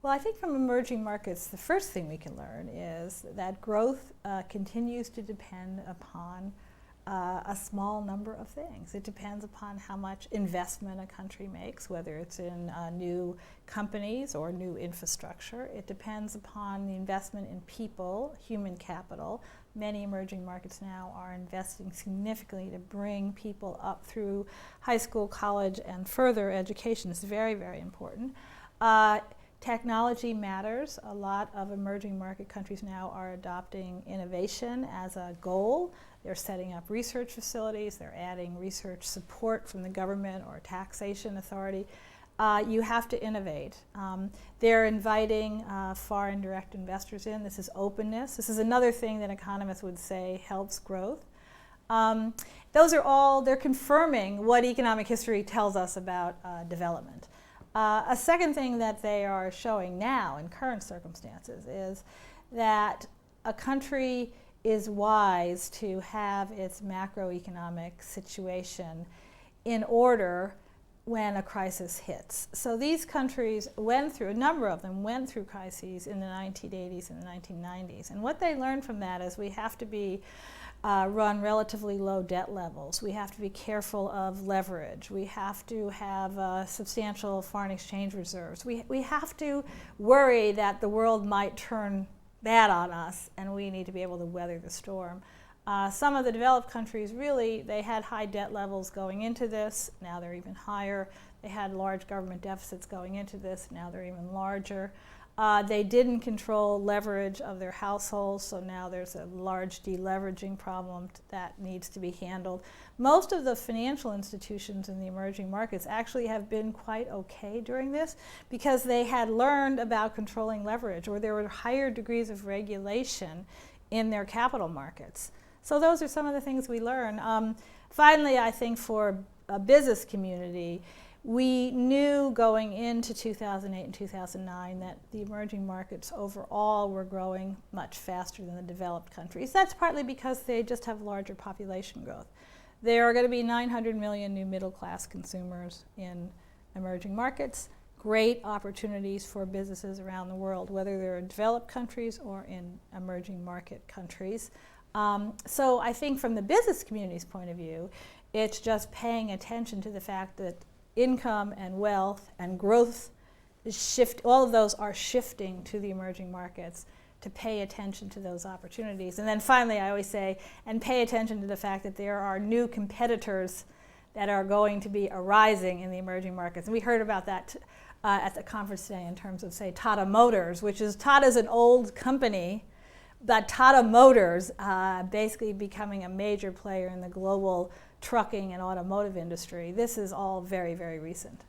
Well, I think from emerging markets, the first thing we can learn is that growth continues to depend upon a small number of things. It depends upon how much investment a country makes, whether it's in new companies or new infrastructure. It depends upon the investment in people, human capital. Many emerging markets now are investing significantly to bring people up through high school, college, and further education. It's very, very important. Technology matters. A lot of emerging market countries now are adopting innovation as a goal. They're setting up research facilities. They're adding research support from the government or taxation authority. You have to innovate. They're inviting foreign direct investors in. This is openness. This is another thing that economists would say helps growth. Those are all, they're confirming what economic history tells us about development. A second thing that they are showing now in current circumstances is that a country is wise to have its macroeconomic situation in order when a crisis hits. So these countries went through, a number of them went through crises in the 1980s and the 1990s. And what they learned from that is we have to run relatively low debt levels. We have to be careful of leverage. We have to have substantial foreign exchange reserves. We have to worry that the world might turn bad on us, and we need to be able to weather the storm. Some of the developed countries really, they had high debt levels going into this. Now they're even higher. They had large government deficits going into this. Now they're even larger. They didn't control leverage of their households, so now there's a large deleveraging problem that needs to be handled. Most of the financial institutions in the emerging markets actually have been quite okay during this because they had learned about controlling leverage, or there were higher degrees of regulation in their capital markets. So those are some of the things we learn. Finally, I think for a business community, we knew going into 2008 and 2009 that the emerging markets overall were growing much faster than the developed countries. That's partly because they just have larger population growth. There are going to be 900 million new middle-class consumers in emerging markets. Great opportunities for businesses around the world, whether they're in developed countries or in emerging market countries. So I think from the business community's point of view, it's just paying attention to the fact that income and wealth and growth all of those are shifting to the emerging markets, to pay attention to those opportunities. And then finally, I always say, and pay attention to the fact that there are new competitors that are going to be arising in the emerging markets. And we heard about that at the conference today in terms of, say, Tata Motors, which is, Tata's an old company, but Tata Motors basically becoming a major player in the global trucking and automotive industry. This is all very, very recent.